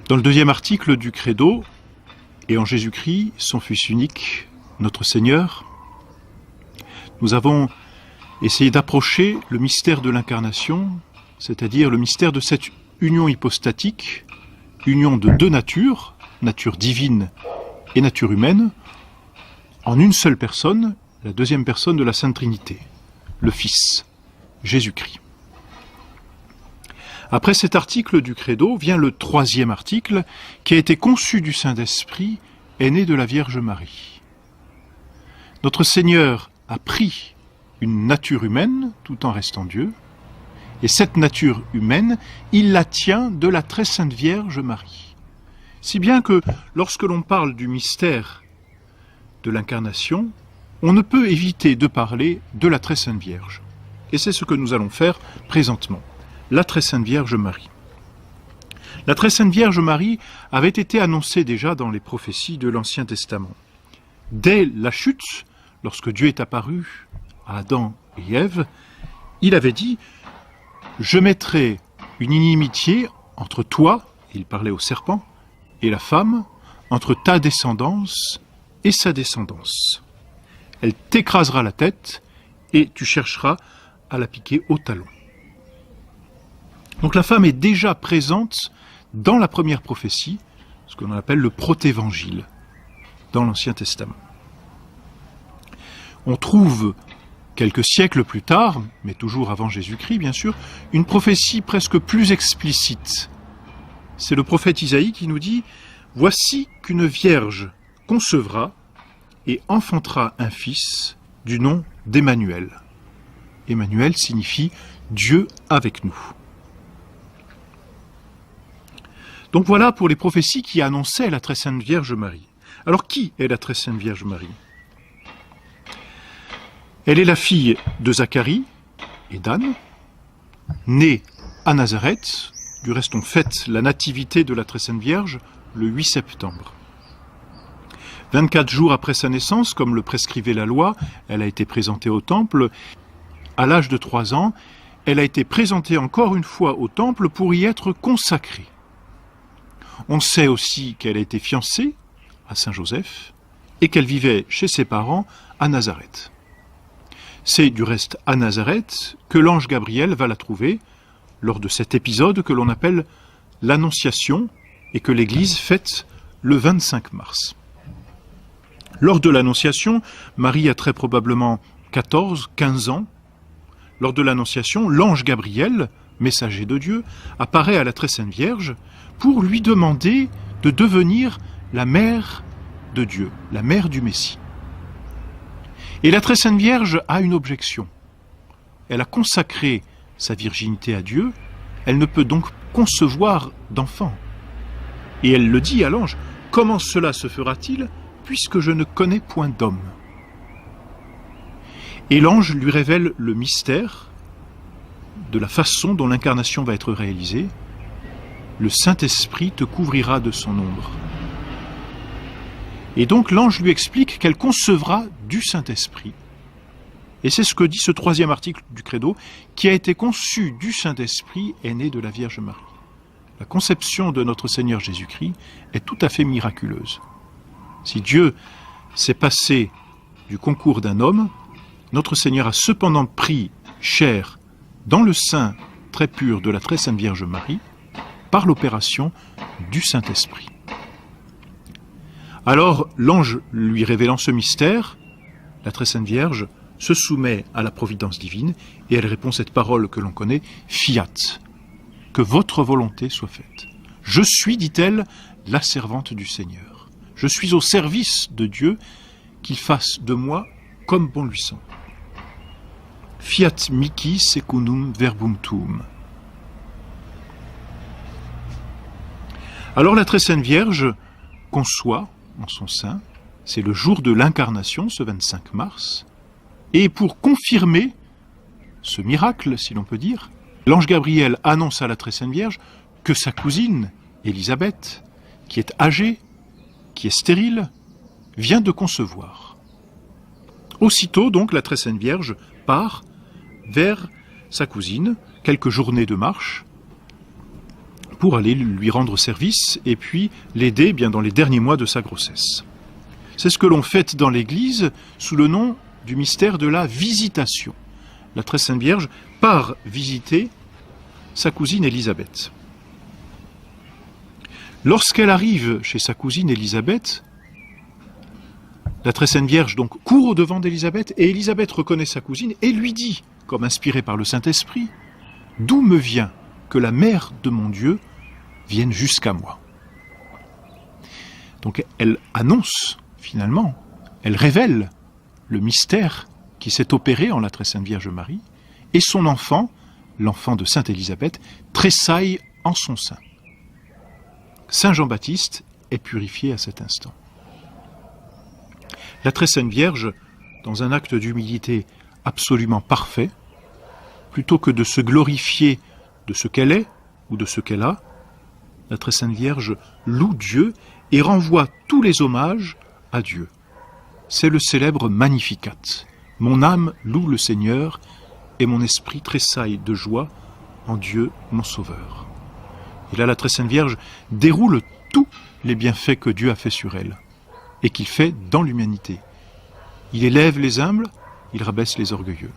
Dans le deuxième article du Credo, et en Jésus-Christ, son Fils unique, notre Seigneur, nous avons essayé d'approcher le mystère de l'incarnation, c'est-à-dire le mystère de cette union hypostatique, union de deux natures, nature divine et nature humaine, en une seule personne, la deuxième personne de la Sainte Trinité, le Fils, Jésus-Christ. Après cet article du Credo vient le troisième article qui a été conçu du Saint-Esprit, est né de la Vierge Marie. Notre Seigneur a pris une nature humaine tout en restant Dieu, et cette nature humaine, il la tient de la très sainte Vierge Marie. Si bien que lorsque l'on parle du mystère de l'incarnation, on ne peut éviter de parler de la très sainte Vierge. Et c'est ce que nous allons faire présentement. La très sainte Vierge Marie. La très sainte Vierge Marie avait été annoncée déjà dans les prophéties de l'Ancien Testament. Dès la chute, lorsque Dieu est apparu à Adam et Ève, il avait dit « Je mettrai une inimitié entre toi, il parlait au serpent, et la femme, entre ta descendance et sa descendance. Elle t'écrasera la tête et tu chercheras à la piquer au talon. » Donc la femme est déjà présente dans la première prophétie, ce que l'on appelle le protévangile, dans l'Ancien Testament. On trouve, quelques siècles plus tard, mais toujours avant Jésus-Christ bien sûr, une prophétie presque plus explicite. C'est le prophète Isaïe qui nous dit « Voici qu'une vierge concevra et enfantera un fils du nom d'Emmanuel. » Emmanuel signifie « Dieu avec nous ». Donc voilà pour les prophéties qui annonçaient la très sainte Vierge Marie. Alors qui est la très sainte Vierge Marie ? Elle est la fille de Zacharie et d'Anne, née à Nazareth. Du reste, on fête la nativité de la très sainte Vierge le 8 septembre. 24 jours après sa naissance, comme le prescrivait la loi, elle a été présentée au temple. À l'âge de 3 ans, elle a été présentée encore une fois au temple pour y être consacrée. On sait aussi qu'elle a été fiancée à Saint-Joseph et qu'elle vivait chez ses parents à Nazareth. C'est du reste à Nazareth que l'ange Gabriel va la trouver lors de cet épisode que l'on appelle l'Annonciation et que l'Église fête le 25 mars. Lors de l'Annonciation, Marie a très probablement 14-15 ans. Lors de l'Annonciation, l'ange Gabriel, messager de Dieu, apparaît à la très sainte Vierge pour lui demander de devenir la mère de Dieu, la mère du Messie. Et la très sainte Vierge a une objection. Elle a consacré sa virginité à Dieu, elle ne peut donc concevoir d'enfant. Et elle le dit à l'ange, « Comment cela se fera-t-il, puisque je ne connais point d'homme ?» Et l'ange lui révèle le mystère de la façon dont l'incarnation va être réalisée. Le Saint-Esprit te couvrira de son ombre. Et donc l'ange lui explique qu'elle concevra du Saint-Esprit. Et c'est ce que dit ce troisième article du Credo, qui a été conçu du Saint-Esprit est né de la Vierge Marie. La conception de notre Seigneur Jésus-Christ est tout à fait miraculeuse. Si Dieu s'est passé du concours d'un homme, notre Seigneur a cependant pris chair dans le sein très pur de la très sainte Vierge Marie, par l'opération du Saint-Esprit. Alors, l'ange lui révélant ce mystère, la très sainte Vierge se soumet à la providence divine et elle répond cette parole que l'on connaît, « Fiat », que votre volonté soit faite. Je suis, dit-elle, la servante du Seigneur. Je suis au service de Dieu, qu'il fasse de moi comme bon lui semble. Fiat mihi secundum verbum tuum. Alors la très sainte Vierge conçoit en son sein, c'est le jour de l'incarnation, ce 25 mars, et pour confirmer ce miracle, si l'on peut dire, l'ange Gabriel annonce à la très sainte Vierge que sa cousine, Élisabeth, qui est âgée, qui est stérile, vient de concevoir. Aussitôt donc la très sainte Vierge part vers sa cousine, quelques journées de marche, pour aller lui rendre service et puis l'aider bien dans les derniers mois de sa grossesse. C'est ce que l'on fête dans l'Église sous le nom du mystère de la visitation. La Très Sainte Vierge part visiter sa cousine Élisabeth. Lorsqu'elle arrive chez sa cousine Élisabeth, la Très Sainte Vierge donc court au-devant d'Élisabeth et Élisabeth reconnaît sa cousine et lui dit, comme inspirée par le Saint-Esprit, « D'où me vient que la mère de mon Dieu vienne jusqu'à moi ?» Donc elle annonce, finalement, elle révèle le mystère qui s'est opéré en la Très Sainte Vierge Marie, et son enfant, l'enfant de Sainte Élisabeth, tressaille en son sein. Saint Jean-Baptiste est purifié à cet instant. La Très Sainte Vierge, dans un acte d'humilité absolument parfait, plutôt que de se glorifier de ce qu'elle est ou de ce qu'elle a, la Très Sainte Vierge loue Dieu et renvoie tous les hommages à Dieu. C'est le célèbre Magnificat. Mon âme loue le Seigneur et mon esprit tressaille de joie en Dieu mon Sauveur. Et là, la Très Sainte Vierge déroule tous les bienfaits que Dieu a fait sur elle et qu'il fait dans l'humanité. Il élève les humbles, il rabaisse les orgueilleux.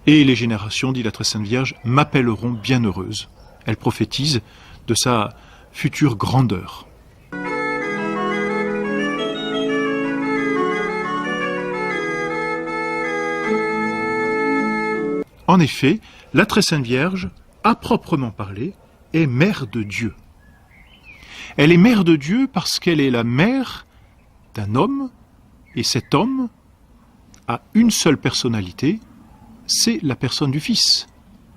Et les générations, dit la Très Sainte Vierge, m'appelleront bienheureuse. Elle prophétise de sa future grandeur. En effet, la Très Sainte Vierge, à proprement parler, est mère de Dieu. Elle est mère de Dieu parce qu'elle est la mère d'un homme, et cet homme a une seule personnalité, c'est la personne du Fils,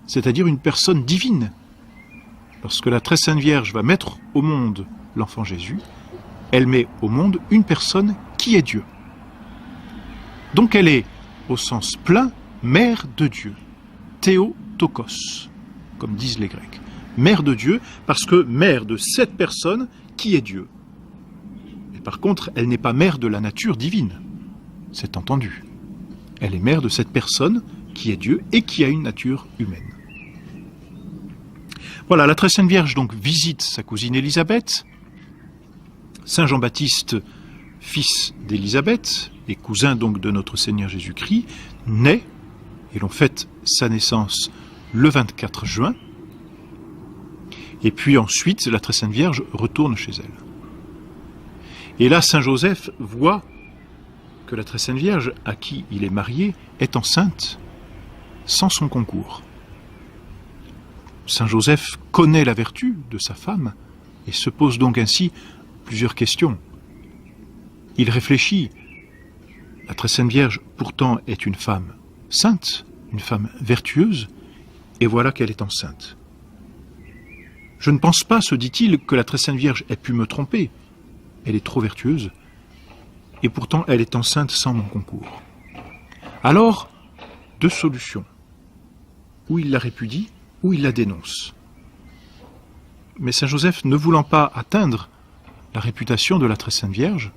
c'est-à-dire une personne divine. Lorsque la Très Sainte Vierge va mettre au monde l'enfant Jésus, elle met au monde une personne qui est Dieu. Donc elle est, au sens plein, mère de Dieu. Théotokos, comme disent les Grecs. Mère de Dieu, parce que mère de cette personne qui est Dieu. Et par contre, elle n'est pas mère de la nature divine. C'est entendu. Elle est mère de cette personne qui est Dieu et qui a une nature humaine. Voilà, la Très Sainte Vierge donc visite sa cousine Élisabeth. Saint Jean-Baptiste, fils d'Élisabeth et cousin donc de notre Seigneur Jésus-Christ, naît, et l'on fête sa naissance le 24 juin. Et puis ensuite, la Très Sainte Vierge retourne chez elle. Et là, Saint Joseph voit que la Très Sainte Vierge, à qui il est marié, est enceinte sans son concours. Saint Joseph connaît la vertu de sa femme et se pose donc ainsi plusieurs questions. Il réfléchit. La Très Sainte Vierge, pourtant, est une femme sainte, une femme vertueuse, et voilà qu'elle est enceinte. Je ne pense pas, se dit-il, que la Très Sainte Vierge ait pu me tromper. Elle est trop vertueuse, et pourtant elle est enceinte sans mon concours. Alors, deux solutions. Ou il la répudie, ou il la dénonce. Mais Saint Joseph, ne voulant pas atteindre la réputation de la Très Sainte Vierge,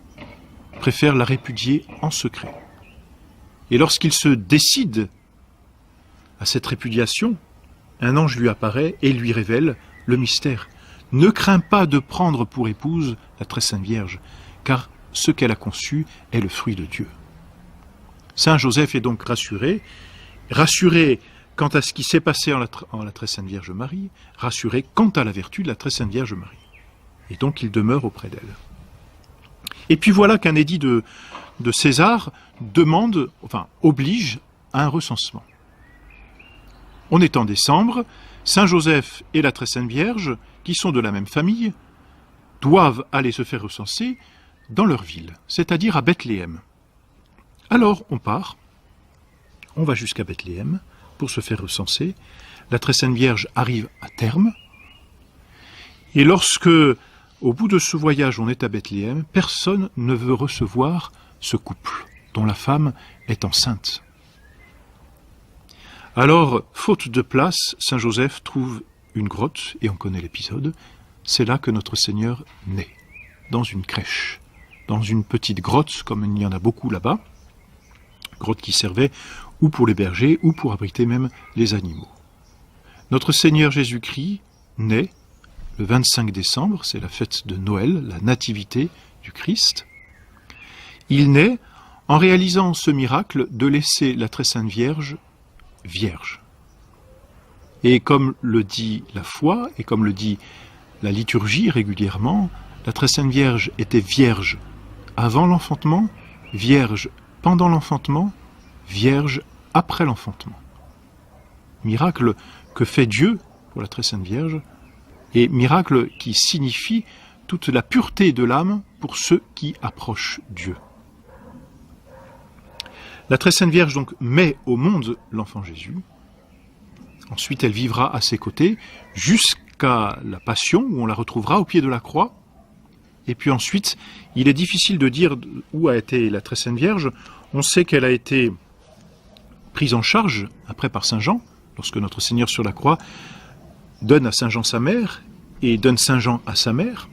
préfère la répudier en secret. Et lorsqu'il se décide à cette répudiation, un ange lui apparaît et lui révèle le mystère. Ne crains pas de prendre pour épouse la Très Sainte Vierge, car ce qu'elle a conçu est le fruit de Dieu. Saint Joseph est donc rassuré quant à ce qui s'est passé en la Très Sainte Vierge Marie, rassuré quant à la vertu de la Très Sainte Vierge Marie. Et donc il demeure auprès d'elle. Et puis voilà qu'un édit de César oblige à un recensement. On est en décembre, Saint Joseph et la Très Sainte Vierge, qui sont de la même famille, doivent aller se faire recenser dans leur ville, c'est-à-dire à Bethléem. Alors on part, on va jusqu'à Bethléem pour se faire recenser. La Très Sainte Vierge arrive à terme, et lorsque, au bout de ce voyage, on est à Bethléem, personne ne veut recevoir ce couple, dont la femme est enceinte. Alors, faute de place, Saint Joseph trouve une grotte, et on connaît l'épisode. C'est là que notre Seigneur naît, dans une crèche, dans une petite grotte, comme il y en a beaucoup là-bas, grotte qui servait ou pour les bergers, ou pour abriter même les animaux. Notre Seigneur Jésus-Christ naît le 25 décembre, c'est la fête de Noël, la nativité du Christ. Il naît en réalisant ce miracle de laisser la très sainte Vierge vierge. Et comme le dit la foi, et comme le dit la liturgie régulièrement, la très sainte Vierge était vierge avant l'enfantement, vierge pendant l'enfantement, vierge après l'enfantement. Miracle que fait Dieu pour la très sainte Vierge, et miracle qui signifie toute la pureté de l'âme pour ceux qui approchent Dieu. La très sainte Vierge donc met au monde l'enfant Jésus. Ensuite, elle vivra à ses côtés jusqu'à la Passion, où on la retrouvera au pied de la croix. Et puis ensuite, il est difficile de dire où a été la très sainte Vierge. On sait qu'elle a été prise en charge après par Saint Jean, lorsque notre Seigneur sur la croix donne à Saint Jean sa mère et donne Saint Jean à sa mère.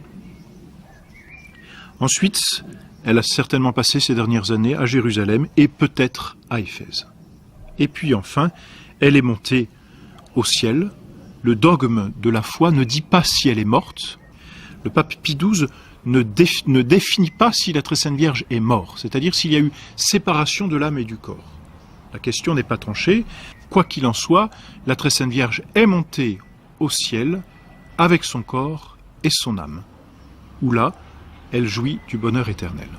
Ensuite, elle a certainement passé ces dernières années à Jérusalem et peut-être à Éphèse. Et puis enfin, elle est montée au ciel. Le dogme de la foi ne dit pas si elle est morte. Le pape Pie XII ne définit pas si la très sainte Vierge est morte, c'est-à-dire s'il y a eu séparation de l'âme et du corps. La question n'est pas tranchée. Quoi qu'il en soit, la très sainte Vierge est montée au ciel avec son corps et son âme, où là, elle jouit du bonheur éternel.